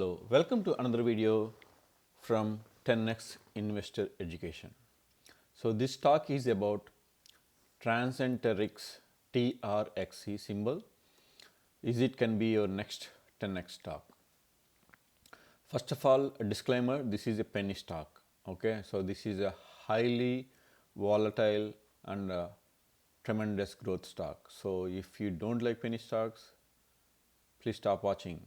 Hello, welcome to another video from 10x Investor Education. So this talk is about Transenterix TRXC symbol. Is it can be your next 10x stock. First of all, a disclaimer, this is a penny stock. Okay, so this is a highly volatile and tremendous growth stock. So if you don't like penny stocks, please stop watching.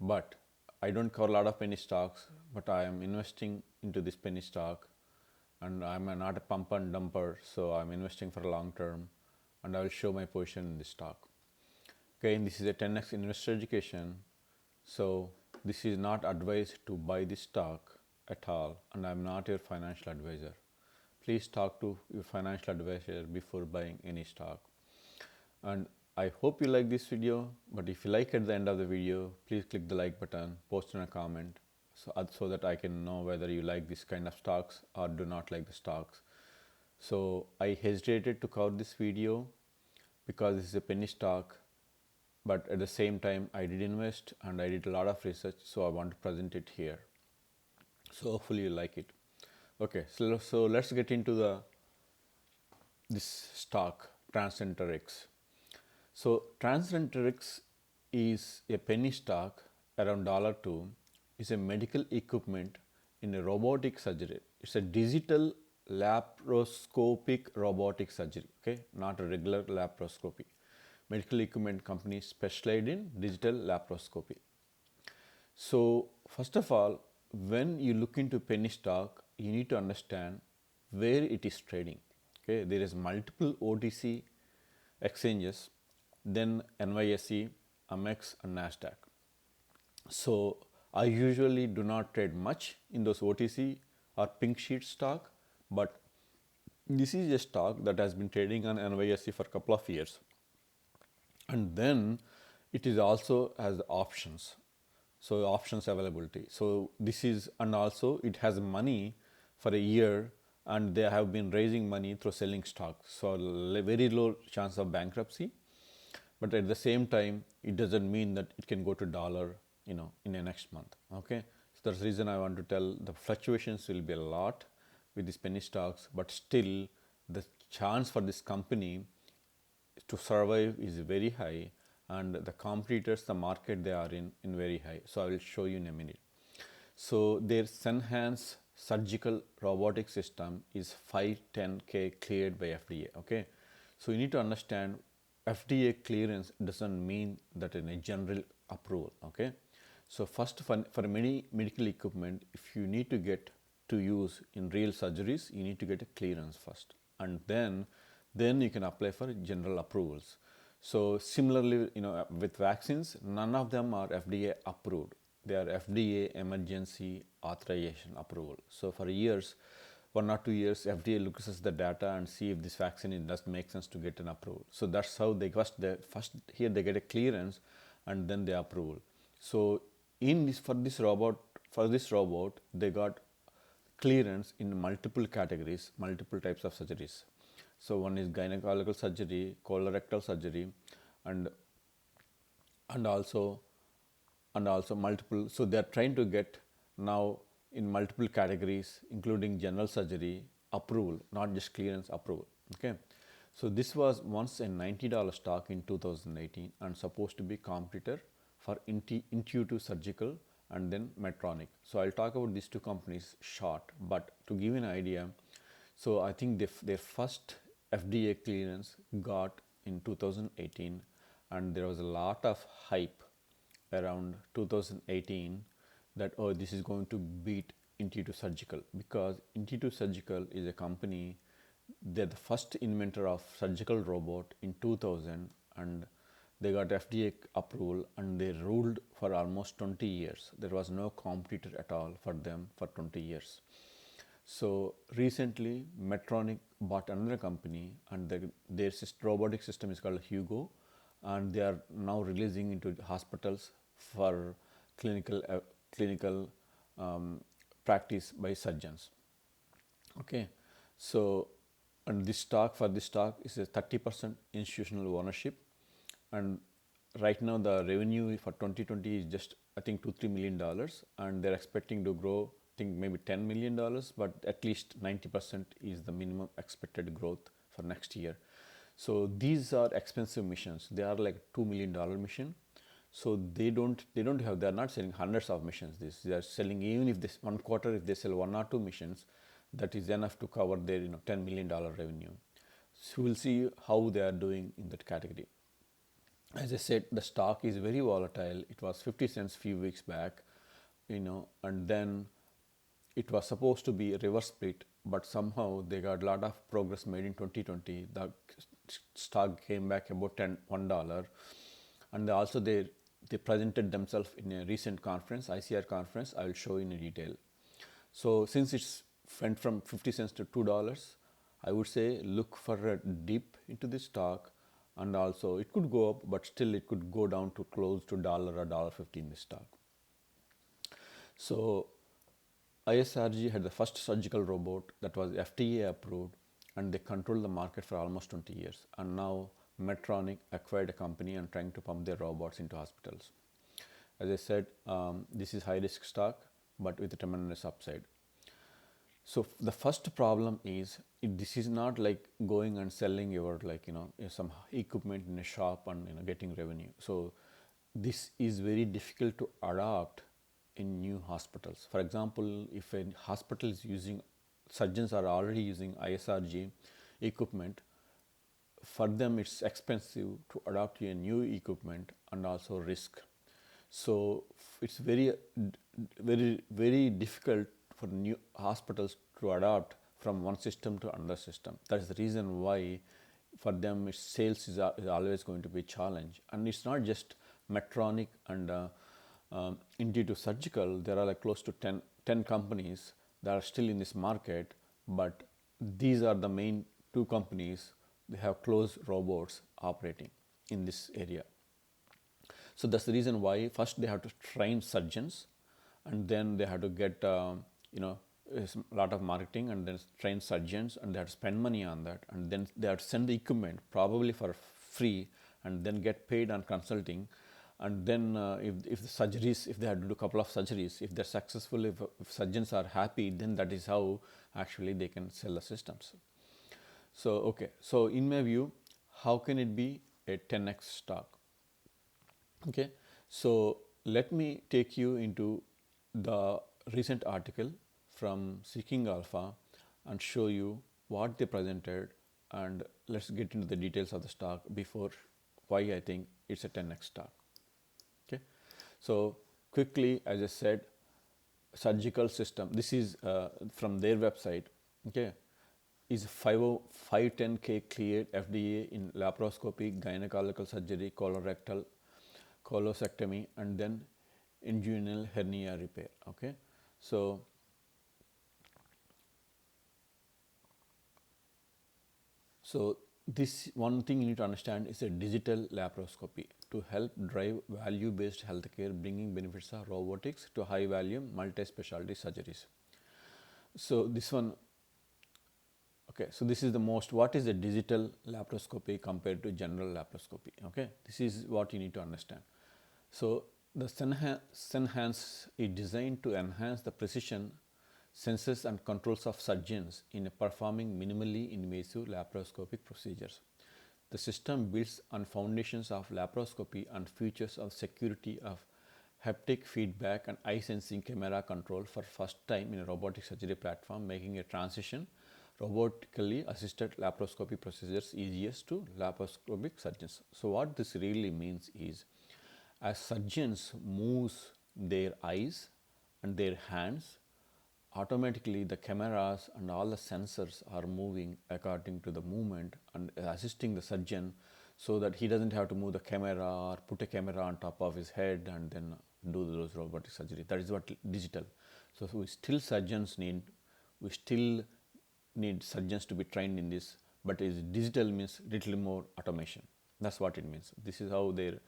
But I don't cover a lot of penny stocks, but I am investing into this penny stock, and I'm not a pump and dumper, so I'm investing for a long term, and I will show my position in this stock. Okay, and this is a 10x investor education, so this is not advised to buy this stock at all, and I'm not your financial advisor. Please talk to your financial advisor before buying any stock. And I hope you like this video, but if you like at the end of the video, please click the like button, post in a comment, so that I can know whether you like this kind of stocks or do not like the stocks. So I hesitated to cover this video because this is a penny stock, but at the same time I did invest and I did a lot of research, so I want to present it here. So hopefully you like it. Okay, so let's get into this stock, Transenterix. So Transenterix is a penny stock around $2. Is a medical equipment in a robotic surgery. It's a digital laparoscopic robotic surgery. Okay, not a regular laparoscopy. Medical equipment company specialized in digital laparoscopy. So first of all, when you look into penny stock, you need to understand where it is trading. Okay, there is multiple OTC exchanges, then NYSE, Amex, and Nasdaq. So I usually do not trade much in those OTC or pink sheet stock, but this is a stock that has been trading on NYSE for a couple of years, and then it is also has options, so options availability. So this is, and also it has money for a year, and they have been raising money through selling stocks, so very low chance of bankruptcy. But at the same time, it doesn't mean that it can go to dollar, in the next month. Okay, so that's the reason I want to tell the fluctuations will be a lot with these penny stocks, but still the chance for this company to survive is very high, and the competitors, the market they are in very high. So I will show you in a minute. So their Senhance Surgical Robotic System is 510K cleared by FDA. Okay, so you need to understand FDA clearance doesn't mean that in a general approval. Okay, so first for many medical equipment, if you need to get to use in real surgeries, you need to get a clearance first, and then you can apply for general approvals. So similarly, with vaccines, none of them are FDA approved. They are FDA emergency authorization approval. So for years, 1 or 2 years, FDA looks at the data and see if this vaccine does make sense to get an approval. So that's how they first here they get a clearance, and then the approval. So for this robot they got clearance in multiple categories, multiple types of surgeries. So one is gynecological surgery, colorectal surgery, and also multiple. So they are trying to get now in multiple categories, including general surgery approval, not just clearance, approval. Okay, so this was once a $90 stock in 2018 and supposed to be competitor for Intuitive Surgical and then Medtronic. So I'll talk about these two companies short, but to give you an idea, so I think their first FDA clearance got in 2018, and there was a lot of hype around 2018 that, oh, this is going to beat Intuitive Surgical, because Intuitive Surgical is a company, they're the first inventor of surgical robot in 2000, and they got FDA approval, and they ruled for almost 20 years. There was no competitor at all for them for 20 years. So recently Medtronic bought another company, and their robotic system is called Hugo, and they are now releasing into hospitals for clinical practice by surgeons. Okay, so and this stock is a 30% institutional ownership, and right now the revenue for 2020 is just I think $2-3 million, and they're expecting to grow, I think maybe $10 million, but at least 90% is the minimum expected growth for next year. So these are expensive missions. They are like $2 million mission. So they're not selling hundreds of missions. They are selling, even if this one quarter, if they sell 1 or 2 missions, that is enough to cover their $10 million revenue. So we'll see how they are doing in that category. As I said, the stock is very volatile. It was 50 cents few weeks back, and then it was supposed to be a reverse split, but somehow they got a lot of progress made in 2020. The stock came back about $1, and also they presented themselves in a recent conference, ICR conference. I will show in detail. So since it's went from 50 cents to $2, I would say look for a dip into the stock, and also it could go up, but still it could go down to close to $1 or $1.50 in the stock. So ISRG had the first surgical robot that was FDA approved, and they controlled the market for almost 20 years. And now Medtronic acquired a company and trying to pump their robots into hospitals. As I said, this is high risk stock, but with a tremendous upside. So the first problem is, this is not like going and selling your some equipment in a shop and getting revenue. So this is very difficult to adopt in new hospitals. For example, if a hospital is using, surgeons are already using ISRG equipment, for them it's expensive to adopt a new equipment and also risk. So it's very difficult for new hospitals to adopt from one system to another system. That is the reason why for them sales is always going to be a challenge. And it's not just Medtronic and Intuitive Surgical. There are like close to 10 companies that are still in this market, but these are the main 2 companies. They have closed robots operating in this area. So that's the reason why first they have to train surgeons, and then they have to get a lot of marketing, and then train surgeons, and they have to spend money on that, and then they have to send the equipment probably for free, and then get paid on consulting. And then if the surgeries, if they have to do a couple of surgeries, if they're successful, if surgeons are happy, then that is how actually they can sell the systems. So okay, so in my view, how can it be a 10x stock? Okay, so let me take you into the recent article from Seeking Alpha and show you what they presented, and let's get into the details of the stock before why I think it's a 10x stock. Okay, so quickly, as I said, surgical system, this is from their website, okay, is 510K cleared FDA in laparoscopy, gynecological surgery, colorectal, colosectomy, and then inguinal hernia repair. Okay, so this one thing you need to understand is a digital laparoscopy to help drive value-based healthcare, bringing benefits of robotics to high-volume multi-specialty surgeries. So this one, okay, so this is the most, what is a digital laparoscopy compared to general laparoscopy? Okay, this is what you need to understand. So the Senhance is designed to enhance the precision, senses and controls of surgeons in performing minimally invasive laparoscopic procedures. The system builds on foundations of laparoscopy and features of security of haptic feedback and eye sensing camera control for first time in a robotic surgery platform, making a transition robotically assisted laparoscopy procedures easiest to laparoscopic surgeons. So what this really means is, as surgeons moves their eyes and their hands, automatically the cameras and all the sensors are moving according to the movement and assisting the surgeon, so that he doesn't have to move the camera or put a camera on top of his head and then do those robotic surgery. That is what digital. So we still need surgeons to be trained in this, but is digital means little more automation. That's what it means. This is how their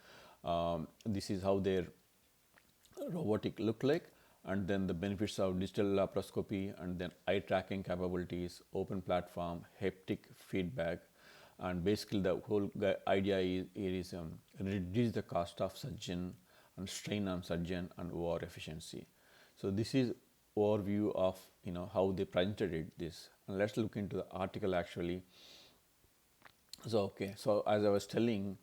robotic look like, and then the benefits of digital laparoscopy, and then eye tracking capabilities, open platform, haptic feedback, and basically the whole idea is reduce the cost of surgeon and strain on surgeon and OR efficiency. So this is overview of how they presented it this, and let's look into the article actually. So as I was telling,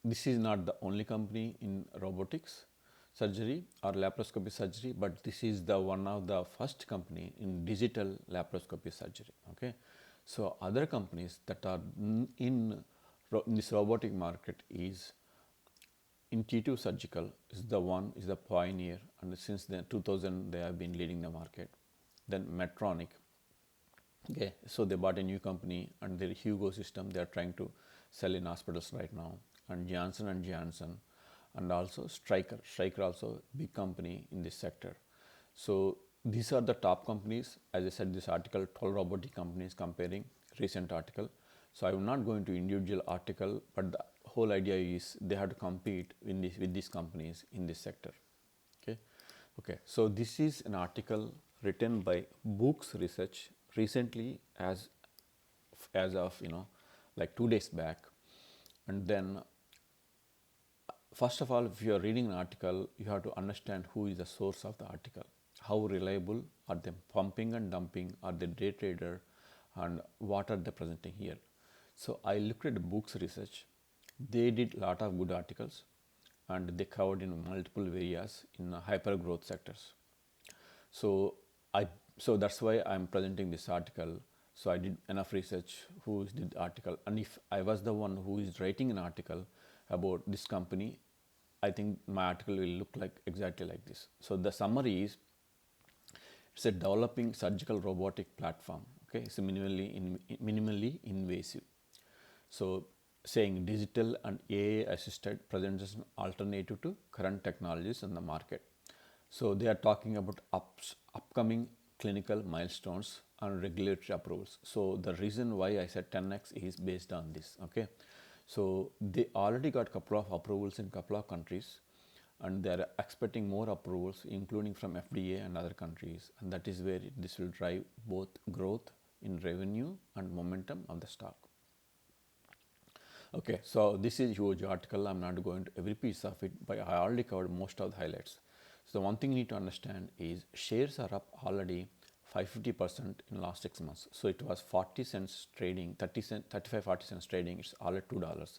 this is not the only company in robotics surgery or laparoscopy surgery, but this is the one of the first company in digital laparoscopy surgery. Okay, so other companies that are in this robotic market is Inst Surgical is the pioneer, and since then 2000 they have been leading the market. Then Medtronic, okay, so they bought a new company, and their Hugo system they are trying to sell in hospitals right now, and Johnson and Johnson, and also Stryker also big company in this sector. So these are the top companies. As I said, this article 12 robotic companies comparing recent article. So I will not go into individual article, but the whole idea is they have to compete with these companies in this sector. Okay. So this is an article written by Books Research recently, as of like 2 days back. And then first of all, if you are reading an article, you have to understand who is the source of the article. How reliable are they? Pumping and dumping? Are they day trader? And what are they presenting here? So I looked at Books Research. They did a lot of good articles, and they covered in multiple areas in hyper growth sectors. So that's why I'm presenting this article. So I did enough research who did the article, and if I was the one who is writing an article about this company, I think my article will look like exactly like this. So the summary is, it's a developing surgical robotic platform. Okay, it's minimally invasive. So saying digital and AI assisted presents an alternative to current technologies in the market. So they are talking about upcoming clinical milestones and regulatory approvals. So the reason why I said 10x is based on this. Okay, so they already got a couple of approvals in a couple of countries, and they are expecting more approvals, including from FDA and other countries, and that is where this will drive both growth in revenue and momentum of the stock. Okay, so this is a huge article. I'm not going to every piece of it, but I already covered most of the highlights. So the one thing you need to understand is shares are up already 550% in last 6 months. So it was 40 cents trading, 35-40 cents trading. It's all at $2.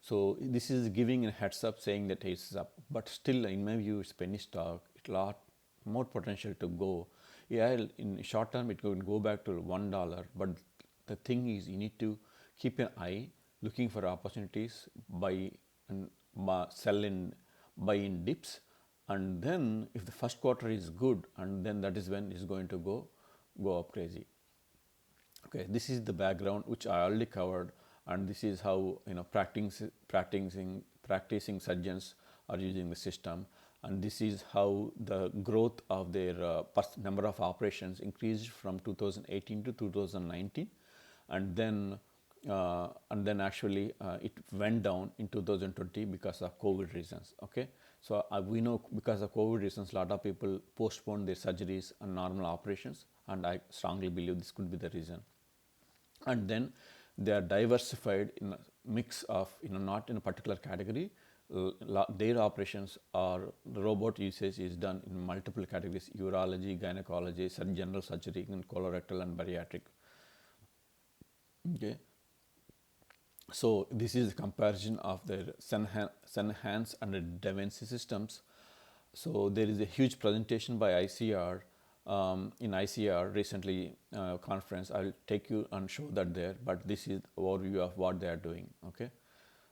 So this is giving a heads up saying that it's up, but still in my view it's penny stock. It's a lot more potential to go. Yeah, in short term it can go back to $1, but the thing is you need to keep an eye looking for opportunities, buy and sell in, buy in dips, and then if the first quarter is good, and then that is when it's going to go up crazy. Okay, this is the background which I already covered, and this is how practicing surgeons are using the system, and this is how the growth of their number of operations increased from 2018 to 2019, and then actually it went down in 2020 because of COVID reasons. Okay, so we know because of COVID reasons, a lot of people postponed their surgeries and normal operations, and I strongly believe this could be the reason. And then they are diversified in a mix of not in a particular category. Their operations or the robot usage is done in multiple categories: urology, gynecology, general surgery, and colorectal and bariatric. Okay. So this is a comparison of their Senhance and DaVinci systems. So there is a huge presentation by ICR in ICR recently conference. I'll take you and show that there, but this is overview of what they are doing. Okay,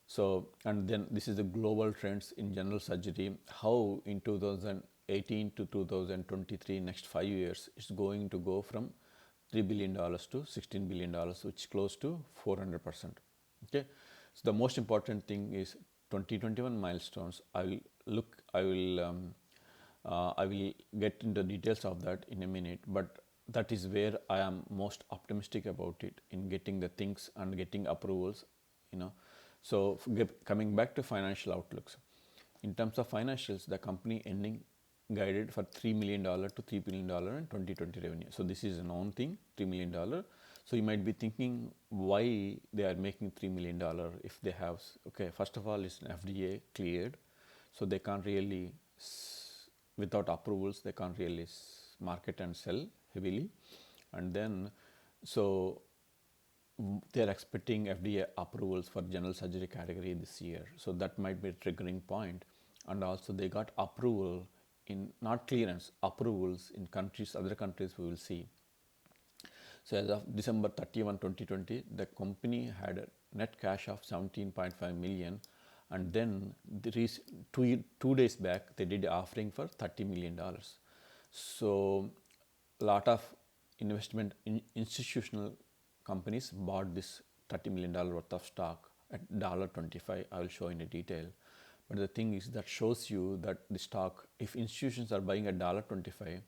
so and then this is the global trends in general surgery, how in 2018 to 2023 next 5 years it's going to go from $3 billion to $16 billion, which is close to 400%. Okay, so the most important thing is 2021 milestones. I will get into details of that in a minute, but that is where I am most optimistic about it, in getting the things and getting approvals. So coming back to financial outlooks, in terms of financials, the company ending guided for $3 million to $3 billion in 2020 revenue. So this is a known thing, $3 million. So you might be thinking why they are making $3 million if they have. Okay, first of all, it's an FDA cleared. so they can't really, without approvals, they can't really market and sell heavily. And then, so they're expecting FDA approvals for general surgery category this year. So that might be a triggering point. And also they got approval in, not clearance, approvals in countries, other countries we will see. So as of December 31, 2020, the company had a net cash of 17.5 million. And then there is two days back, they did an offering for $30 million. So a lot of investment institutional companies bought this $30 million worth of stock at $25. I will show in a detail. But the thing is, that shows you that the stock, if institutions are buying at $25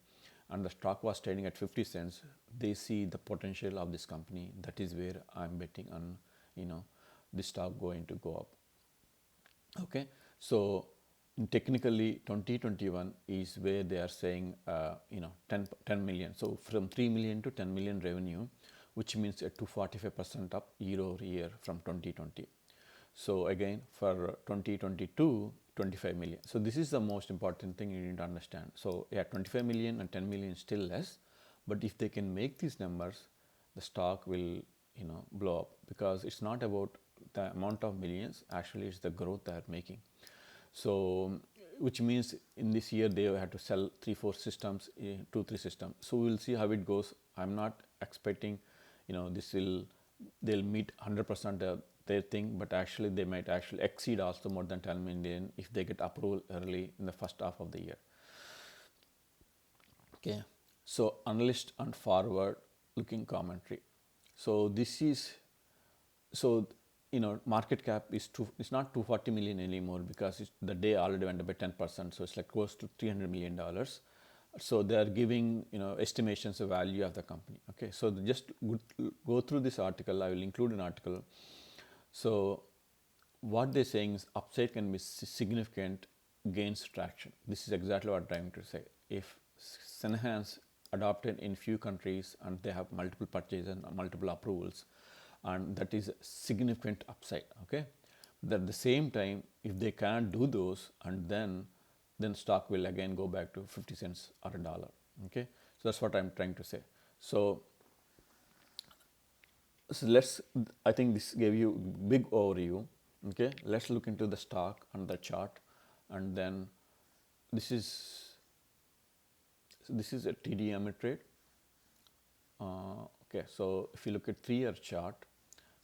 and the stock was trading at 50 cents, they see the potential of this company. That is where I'm betting on, this stock going to go up. Okay, so technically 2021 is where they are saying 10 million. So from 3 million to 10 million revenue, which means a 245% up year over year from 2020. So again, for 2022, 25 million. So this is the most important thing you need to understand. So yeah, 25 million and 10 million is still less, but if they can make these numbers, the stock will blow up, because it's not about the amount of millions, actually it's the growth they are making. So which means in this year they have to sell 3-4 systems, 2-3 systems. So we'll see how it goes. I'm not expecting they'll meet 100% their thing, but actually they might actually exceed also more than 10 million if they get approval early in the first half of the year. Okay, so analyst and forward looking commentary. So this is, market cap is it's not 240 million anymore, because the day already went up by 10%, so it's like close to $300 million. So they are giving estimations of value of the company. Okay, so just go through this article. I will include an article. So what they're saying is upside can be significant, gains traction. This is exactly what I'm trying to say. If Senhance adopted in few countries and they have multiple purchases and multiple approvals, and that is a significant upside. Okay, but at the same time, if they can't do those, and then stock will again go back to 50 cents or $1. Okay, so that's what I'm trying to say. So I think this gave you big overview. Okay, let's look into the stock and the chart, and then this is a TDM trade. Okay, so if you look at 3-year chart,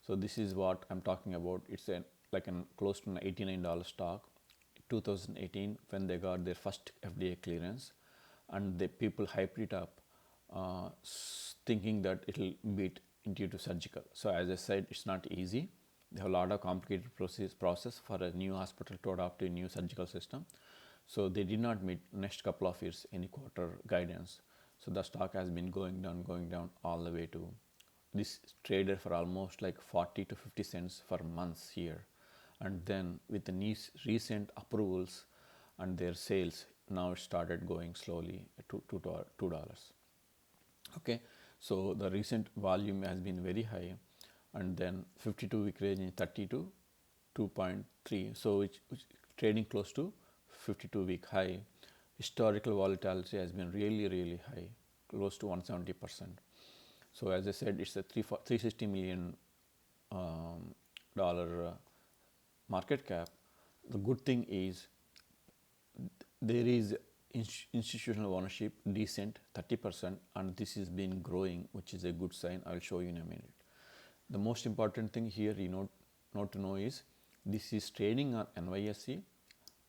so this is what I'm talking about. It's close to an $89 stock. 2018 when they got their first FDA clearance, and the people hyped it up, thinking that it'll beat Intuitive Surgical. So as I said, it's not easy. They have a lot of complicated process for a new hospital to adopt a new surgical system. So they did not meet next couple of years any quarter guidance. So the stock has been going down all the way to this traded for almost like 40 to 50 cents for months here. And then with the recent approvals and their sales, now it started going slowly to $2. Okay, so the recent volume has been very high, and then 52-week range is 30 to 2.3. So it's trading close to 52-week high. Historical volatility has been really high, close to 170%. So as I said, it's a $360 million market cap. The good thing is there is institutional ownership, decent 30%, and this has been growing, which is a good sign. I'll show you in a minute. The most important thing here not to know is this is trading on NYSE,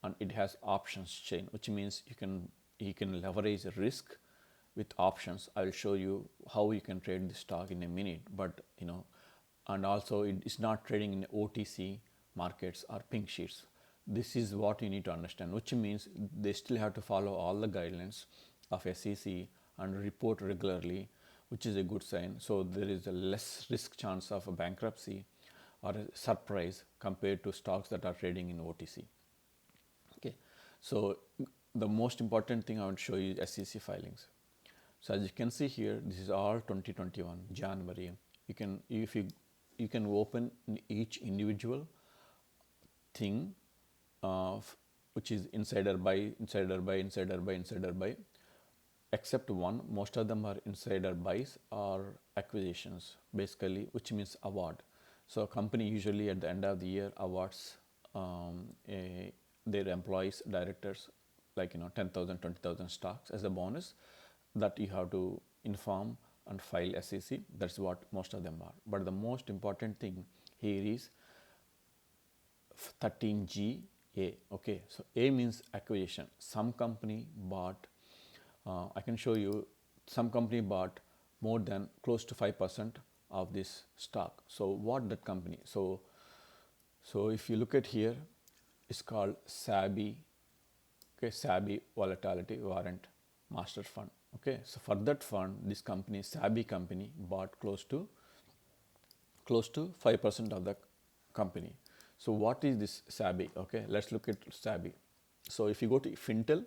and it has options chain, which means you can leverage risk with options. I'll show you how you can trade this stock in a minute, but and also it is not trading in OTC markets or pink sheets. This is what you need to understand, which means they still have to follow all the guidelines of SEC and report regularly, which is a good sign. So there is a less risk chance of a bankruptcy or a surprise compared to stocks that are trading in OTC. Okay, so the most important thing I want to show you is SEC filings. So as you can see here, this is all 2021 January. You can open each individual thing which is insider buy, insider buy, insider buy, insider buy, except one. Most of them are insider buys or acquisitions, basically, which means award. So a company usually at the end of the year awards their employees, directors, like 10,000, 20,000 stocks as a bonus that you have to inform and file SEC. That's what most of them are. But the most important thing here is 13G A. Okay, so A means acquisition. Some company bought, I can show you, some company bought more than close to 5% of this stock. So what that company? So if you look at here, it's called SABI. Okay, SABI Volatility Warrant Master Fund. Okay, so for that fund, this company, SABI company, bought close to 5% of the company. So what is this SABI? Okay, let's look at SABI. So if you go to Fintel,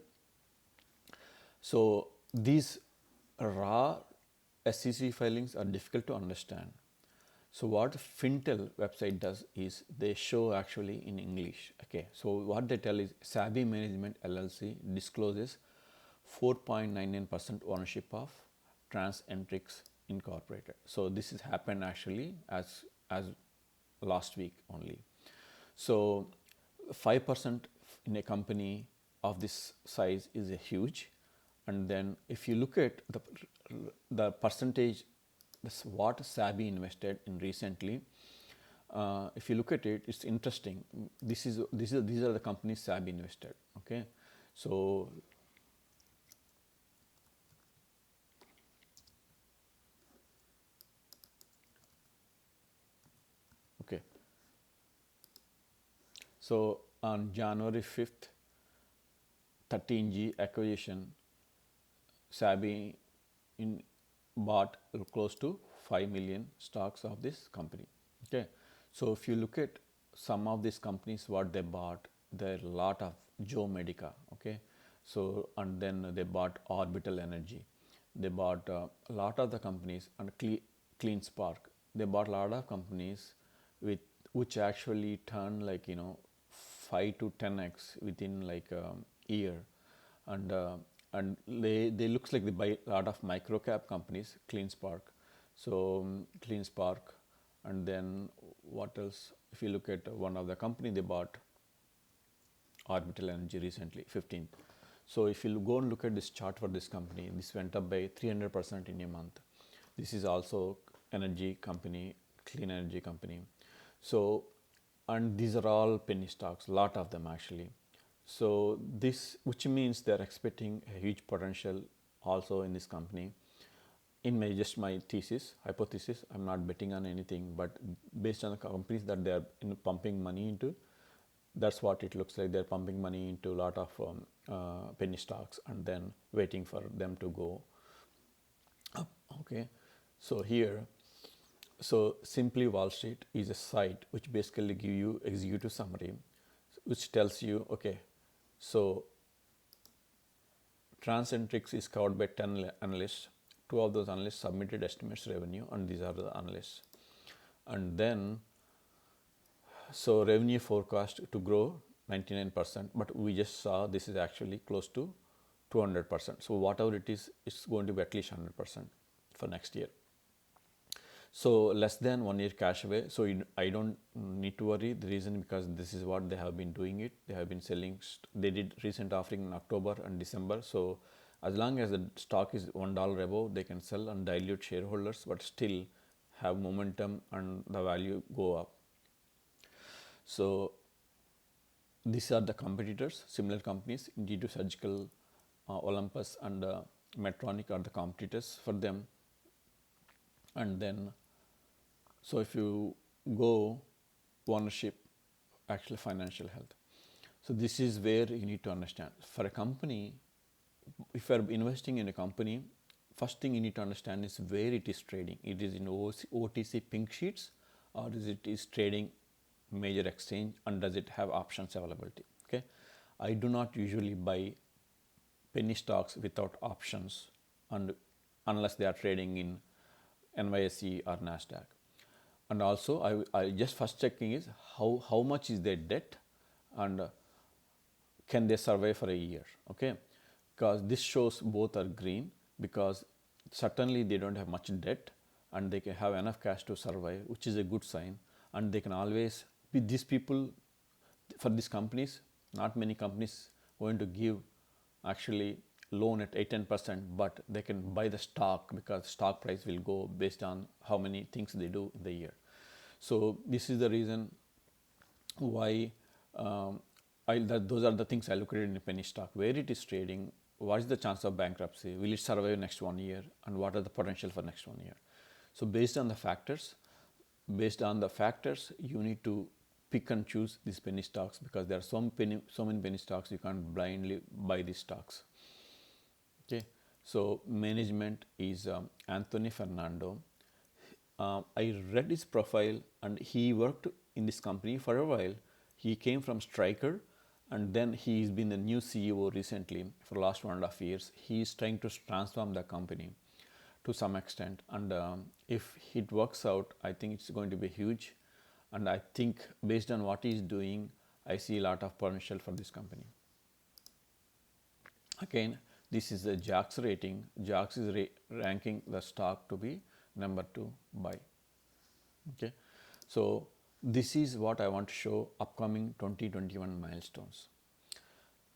so these raw SEC filings are difficult to understand. So what Fintel website does is they show actually in English. Okay, so what they tell is SABI Management LLC discloses 4.99% ownership of Transenterix Incorporated. So this has happened actually as last week only. So 5% in a company of this size is a huge. And then if you look at the percentage, that's what SABI invested in recently. If you look at it, it's interesting. These are the companies SABI invested. Okay, so okay, so on January 5th, 13G acquisition, SABI bought close to 5 million stocks of this company. Okay, so if you look at some of these companies, what they bought, there are a lot of Joe Medica. Okay, so and then they bought Orbital Energy, they bought a lot of the companies, and Clean Spark. They bought a lot of companies with which actually turn 5 to 10x within like a year, and they looks like they buy a lot of micro cap companies. Clean Spark, so Clean Spark, and then what else? If you look at one of the company, they bought Orbital Energy recently, 15th. So if you go and look at this chart for this company, this went up by 300% in a month. This is also energy company, clean energy company. So, and these are all penny stocks, lot of them actually. So this, which means they're expecting a huge potential also in this company. In my thesis, hypothesis, I'm not betting on anything, but based on the companies that they're pumping money into, that's what it looks like. They're pumping money into a lot of penny stocks and then waiting for them to go up. Okay, so here, so Simply Wall Street is a site which basically give you executive summary, which tells you, okay, so Transenterix is covered by 10 analysts. 2 of those analysts submitted estimates revenue, and these are the analysts. And then, so revenue forecast to grow 99%, but we just saw this is actually close to 200%. So whatever it is, it's going to be at least 100% for next year. So less than 1 year cash away. So I don't need to worry. The reason, because this is what they have been doing it. They have been selling. They did recent offering in October and December. So as long as the stock is $1 above, they can sell and dilute shareholders, but still have momentum and the value go up. So these are the competitors, similar companies. ISRG Surgical, Olympus, and Medtronic are the competitors for them. And then, so if you go ownership, actually financial health. So this is where you need to understand. For a company, if you are investing in a company, first thing you need to understand is where it is trading. It is in OTC Pink sheets, or is it is trading major exchange, and does it have options availability? Okay, I do not usually buy penny stocks without options, and unless they are trading in NYSE or NASDAQ. And also I just first checking is how much is their debt, and can they survive for a year, okay? Because this shows both are green, because certainly they don't have much debt and they can have enough cash to survive, which is a good sign. And they can always, with these people, for these companies, not many companies going to give actually loan at 8-10%, but they can buy the stock, because stock price will go based on how many things they do in the year. So this is the reason why those are the things I look at in a penny stock, where it is trading, what is the chance of bankruptcy, will it survive next 1 year, and what are the potential for next 1 year. So based on the factors, you need to pick and choose these penny stocks, because there are so many penny stocks, you can't blindly buy these stocks. Okay, so management is Anthony Fernando. I read his profile, and he worked in this company for a while. He came from Stryker, and then he's been the new CEO recently for the last 1.5 years. He is trying to transform the company to some extent, and if it works out, I think it's going to be huge. And I think based on what he's doing, I see a lot of potential for this company. Again, this is the JAX rating. JAX is ranking the stock to be number 2 buy. Okay, so this is what I want to show upcoming 2021 milestones.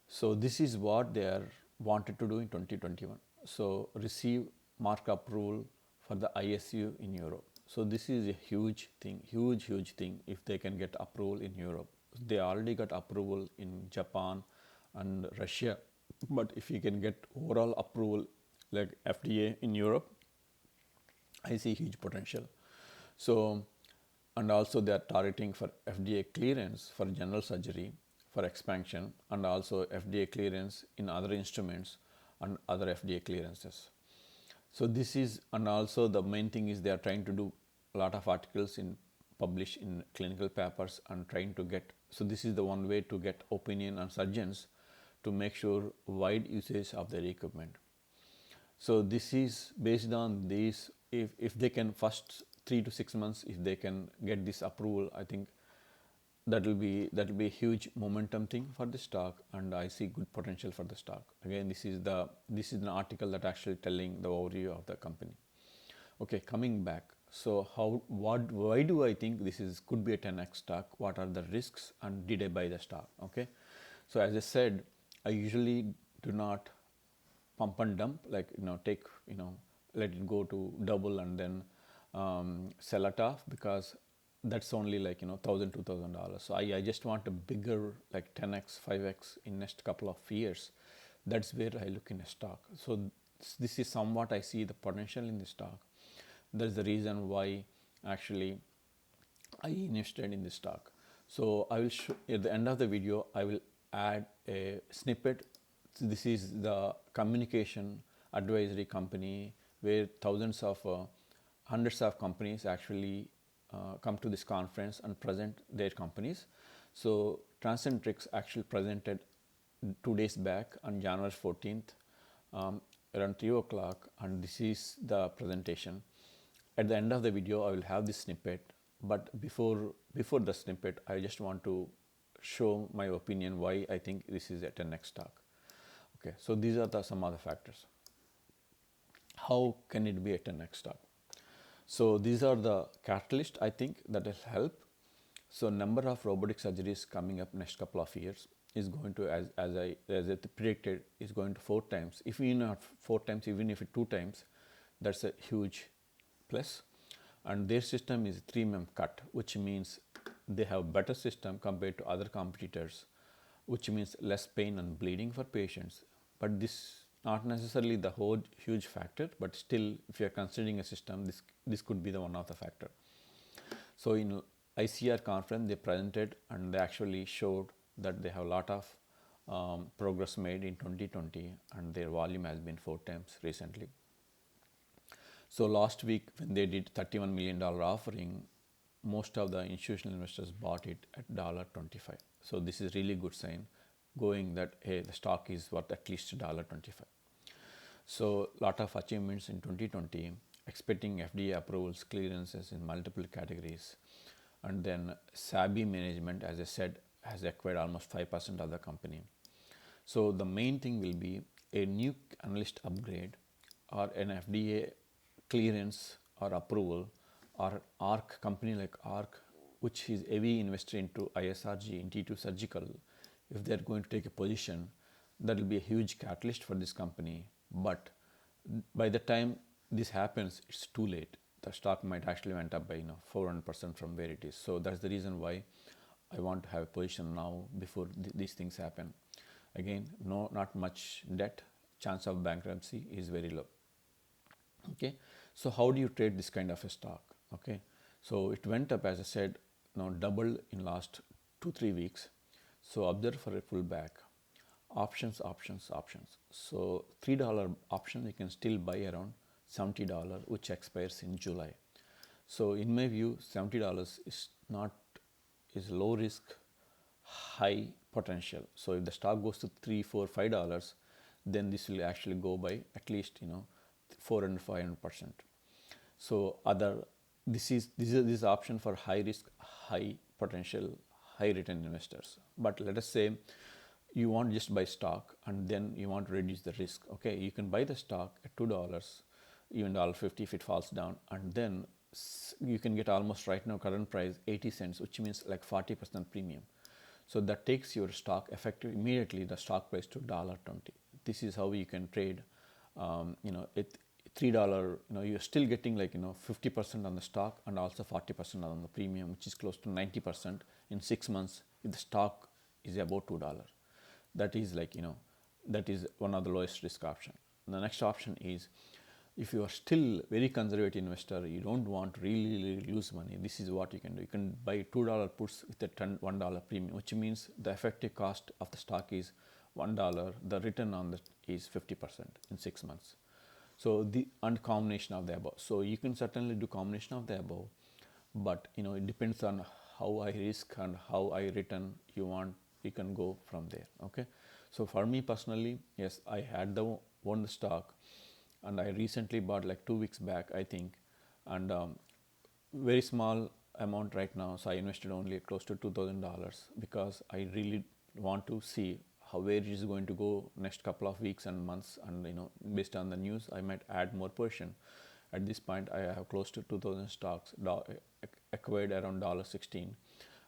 So this is what they are wanted to do in 2021. So receive mark approval for the ISU in Europe. So this is a huge thing, huge thing if they can get approval in Europe. They already got approval in Japan and Russia, but if you can get overall approval like FDA in Europe, I see huge potential. So, and also they are targeting for FDA clearance for general surgery for expansion, and also FDA clearance in other instruments and other FDA clearances. So this is, and also the main thing is they are trying to do a lot of articles published in clinical papers and trying to get, so this is the one way to get opinion on surgeons to make sure wide usage of their equipment. So this is based on this. If they can first 3 to 6 months, if they can get this approval, I think that will be a huge momentum thing for the stock, and I see good potential for the stock. Again, this is an article that actually telling the overview of the company. Okay, coming back. So why do I think this could be a 10x stock? What are the risks, and did I buy the stock? Okay, so as I said, I usually do not pump and dump, like take let it go to double and then sell it off, because that's only like $1,000-$2,000. So I just want a bigger, like 10x 5x in next couple of years. That's where I look in a stock. So this is somewhat I see the potential in the stock. That's the reason why actually I invested in this stock. So I will show at the end of the video, I will add a snippet. So this is the communication advisory company where hundreds of companies actually come to this conference and present their companies. So Transenterix actually presented 2 days back on January 14th around 3 o'clock, and this is the presentation. At the end of the video, I will have this snippet, but before the snippet, I just want to show my opinion why I think this is a 10x stock. Okay, so these are some other factors. How can it be a 10x stock? So these are the catalysts I think that will help. So number of robotic surgeries coming up next couple of years is going to, as I predicted, is going to 4 times. If we not 4 times, even if it 2 times, that's a huge plus. And their system is 3 mm cut, which means they have better system compared to other competitors, which means less pain and bleeding for patients. But this not necessarily the whole huge factor, but still, if you are considering a system, this could be the one of the factor. So in ICR conference, they presented and they actually showed that they have a lot of progress made in 2020, and their volume has been 4 times recently. So last week when they did $31 million offering, most of the institutional investors bought it at $25. So this is really good sign, going that hey, the stock is worth at least $25. So lot of achievements in 2020, expecting FDA approvals, clearances in multiple categories, and then savvy management, as I said, has acquired almost 5% of the company. So the main thing will be a new analyst upgrade or an FDA clearance or approval, or ARC company like ARC, which is heavy investor into ISRG into surgical. If they're going to take a position, that will be a huge catalyst for this company. But by the time this happens, it's too late. The stock might actually went up by 400% from where it is. So that's the reason why I want to have a position now before these things happen. Again, not much debt. Chance of bankruptcy is very low. Okay, so how do you trade this kind of a stock? Okay, so it went up, as I said, now doubled in last 2-3 weeks. So observe for a pullback. Options. So $3 option you can still buy around $70, which expires in July. So in my view, $70 is low risk, high potential. So if the stock goes to $3, $4, $5, then this will actually go by at least 400-500%. So this is option for high risk, high potential, high return investors. But let us say you want just buy stock and then you want to reduce the risk. Okay, you can buy the stock at $2, even $1.50 if it falls down, and then you can get almost right now current price 80 cents, which means like 40% premium. So that takes your stock effective immediately the stock price to $1.20. This is how you can trade. It $3. You're still getting 50% on the stock and also 40% on the premium, which is close to 90% in 6 months if the stock is about $2. That is that is one of the lowest risk option. The next option is, if you are still very conservative investor, you don't want to really lose money, this is what you can do. You can buy $2 puts with a $1 premium, which means the effective cost of the stock is $1. The return on that is 50% in 6 months. So and combination of the above. So you can certainly do combination of the above, but it depends on how high risk and how high return you want. You can go from there. Okay. So for me personally, yes, I had one stock, and I recently bought like 2 weeks back, I think, and very small amount right now. So I invested only close to $2,000 because I really want to see where it is going to go next couple of weeks and months, and based on the news, I might add more portion. At this point, I have close to 2,000 stocks acquired around $16,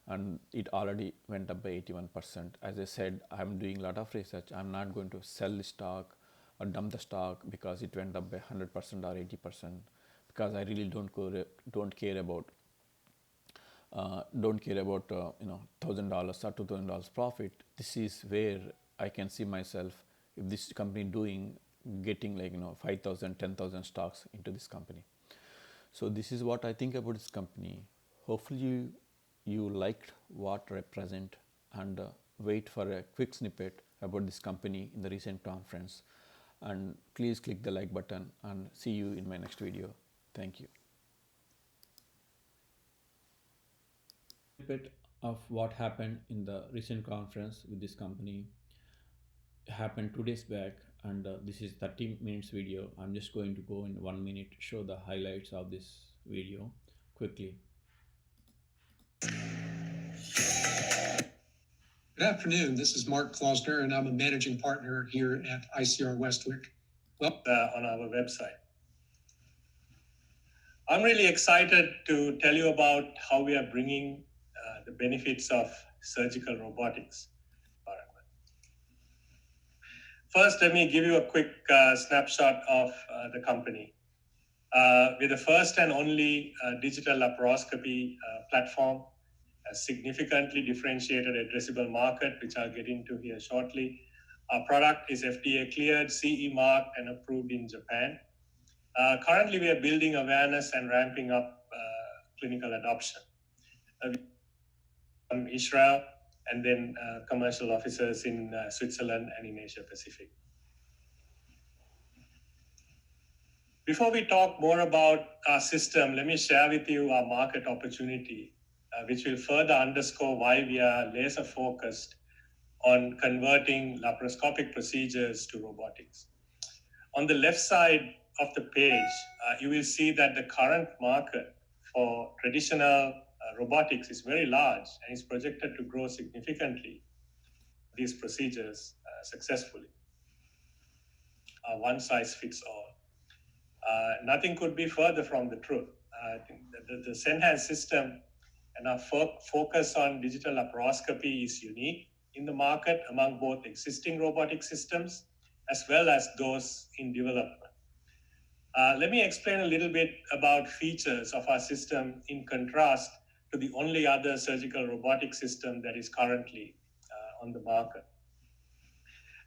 and it already went up by 81%. As I said, I'm doing a lot of research. I'm not going to sell the stock or dump the stock because it went up by 100% or 80%, because I really don't care about $1,000 or $2,000 profit. This is where I can see myself, if this company getting 5,000, 10,000 stocks into this company. So this is what I think about this company. Hopefully you liked what I present, and wait for a quick snippet about this company in the recent conference, and please click the like button, and see you in my next video. Thank you. Bit of what happened in the recent conference with this company happened 2 days back, and this is 30 minutes video. I'm just going to go in 1 minute, show the highlights of this video quickly. Good afternoon. This is Mark Klausner, and I'm a managing partner here at ICR Westwick. Well, on our website. I'm really excited to tell you about how we are bringing the benefits of surgical robotics. First, let me give you a quick snapshot of the company. We're the first and only digital laparoscopy platform, a significantly differentiated addressable market, which I'll get into here shortly. Our product is FDA cleared, CE marked, and approved in Japan. Currently, we are building awareness and ramping up clinical adoption. From Israel, and then commercial officers in Switzerland and in Asia Pacific. Before we talk more about our system, let me share with you our market opportunity, which will further underscore why we are laser focused on converting laparoscopic procedures to robotics. On the left side of the page, you will see that the current market for traditional robotics is very large and is projected to grow significantly. These procedures, successfully. One size fits all. Nothing could be further from the truth. I think the Senhance system and our focus on digital laparoscopy is unique in the market among both existing robotic systems as well as those in development. Let me explain a little bit about features of our system in contrast to the only other surgical robotic system that is currently on the market.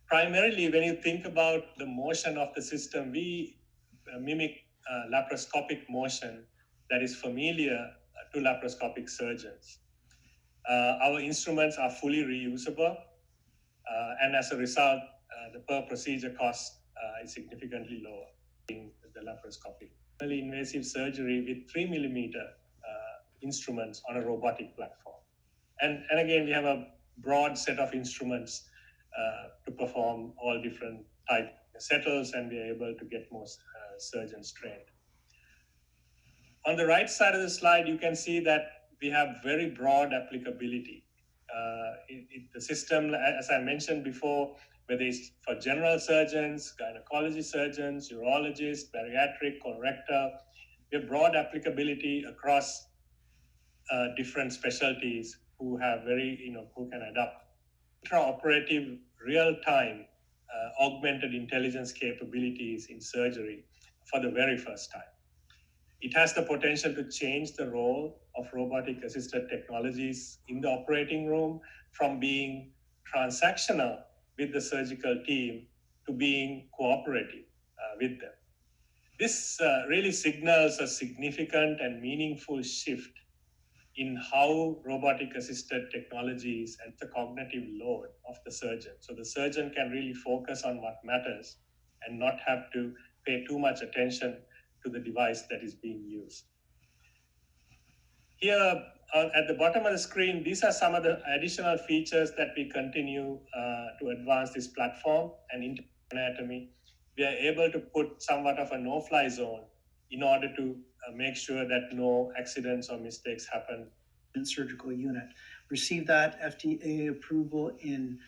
Primarily, when you think about the motion of the system, we mimic laparoscopic motion that is familiar to laparoscopic surgeons. Our instruments are fully reusable, and as a result, the per procedure cost is significantly lower in the laparoscopic. Minimally invasive surgery with 3 millimeter instruments on a robotic platform. And again, we have a broad set of instruments to perform all different type settles, and we are able to get more surgeons trained. On the right side of the slide, you can see that we have very broad applicability. The system, as I mentioned before, whether it's for general surgeons, gynecology surgeons, urologists, bariatric, colorectal, we have broad applicability across different specialties who have who can adapt. Intraoperative real-time augmented intelligence capabilities in surgery for the very first time. It has the potential to change the role of robotic assisted technologies in the operating room from being transactional with the surgical team to being cooperative with them. This really signals a significant and meaningful shift in how robotic assisted technologies and the cognitive load of the surgeon. So the surgeon can really focus on what matters and not have to pay too much attention to the device that is being used. Here at the bottom of the screen, these are some of the additional features that we continue to advance this platform and into anatomy. We are able to put somewhat of a no-fly zone in order to make sure that no accidents or mistakes happen. Surgical unit received that FDA approval in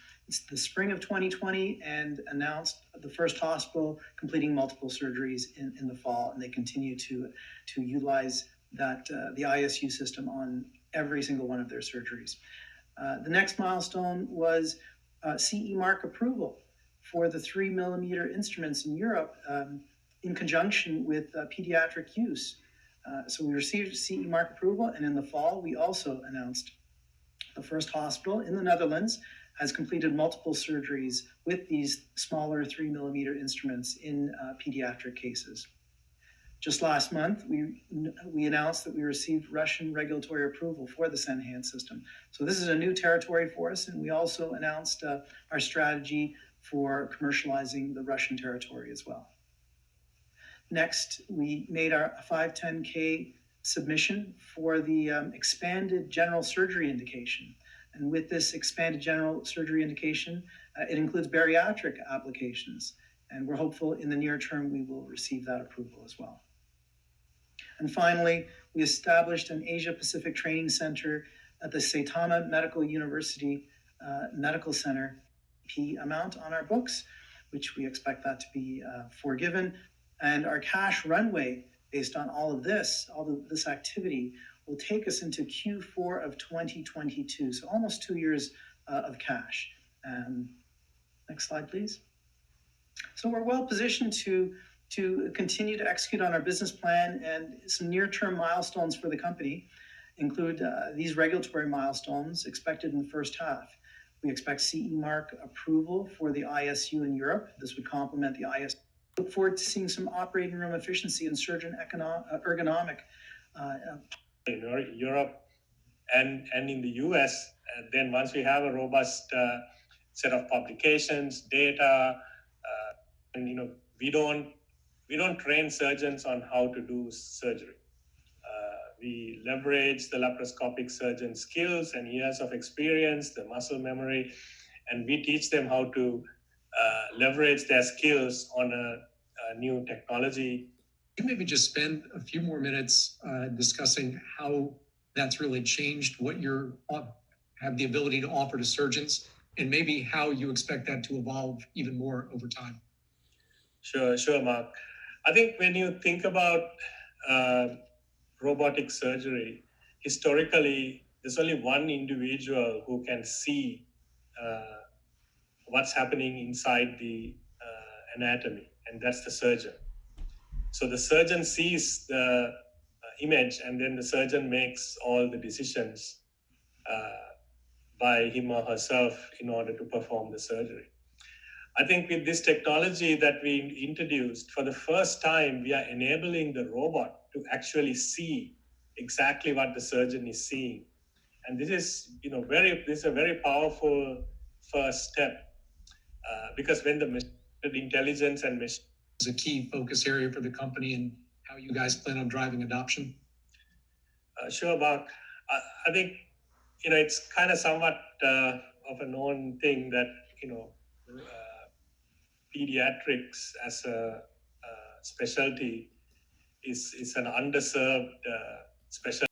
the spring of 2020 and announced the first hospital completing multiple surgeries in the fall, and they continue to utilize that the ISU system on every single one of their surgeries. The next milestone was CE mark approval for the 3 millimeter instruments in Europe in conjunction with pediatric use. So we received CE mark approval, and in the fall, we also announced the first hospital in the Netherlands has completed multiple surgeries with these smaller 3 millimeter instruments in pediatric cases. Just last month, we announced that we received Russian regulatory approval for the Senhance system. So this is a new territory for us, and we also announced our strategy for commercializing the Russian territory as well. Next, we made our 510K submission for the expanded general surgery indication. And with this expanded general surgery indication, it includes bariatric applications. And we're hopeful in the near term we will receive that approval as well. And finally, we established an Asia Pacific Training Center at the Saitama Medical University Medical Center P amount on our books, which we expect that to be forgiven. And our cash runway, based on all of this activity, will take us into Q4 of 2022, so almost 2 years of cash. Next slide, please. So we're well positioned to continue to execute on our business plan, and some near-term milestones for the company include these regulatory milestones expected in the first half. We expect CE mark approval for the ISU in Europe. This would complement the ISU. Look forward to seeing some operating room efficiency and surgeon ergonomic. In Europe and in the US, then once we have a robust set of publications, data, and we don't train surgeons on how to do surgery. We leverage the laparoscopic surgeon skills and years of experience, the muscle memory, and we teach them how to leverage their skills on a new technology. You maybe just spend a few more minutes discussing how that's really changed what you have the ability to offer to surgeons and maybe how you expect that to evolve even more over time. Sure, Mark. I think when you think about robotic surgery, historically, there's only one individual who can see what's happening inside the anatomy, and that's the surgeon. So the surgeon sees the image, and then the surgeon makes all the decisions by him or herself in order to perform the surgery. I think with this technology that we introduced, for the first time, we are enabling the robot to actually see exactly what the surgeon is seeing. And this is, this is a very powerful first step because when the machine intelligence and machine Is a key focus area for the company and how you guys plan on driving adoption? Sure, Mark. I think, it's kind of somewhat of a known thing that, pediatrics as a specialty is an underserved specialty.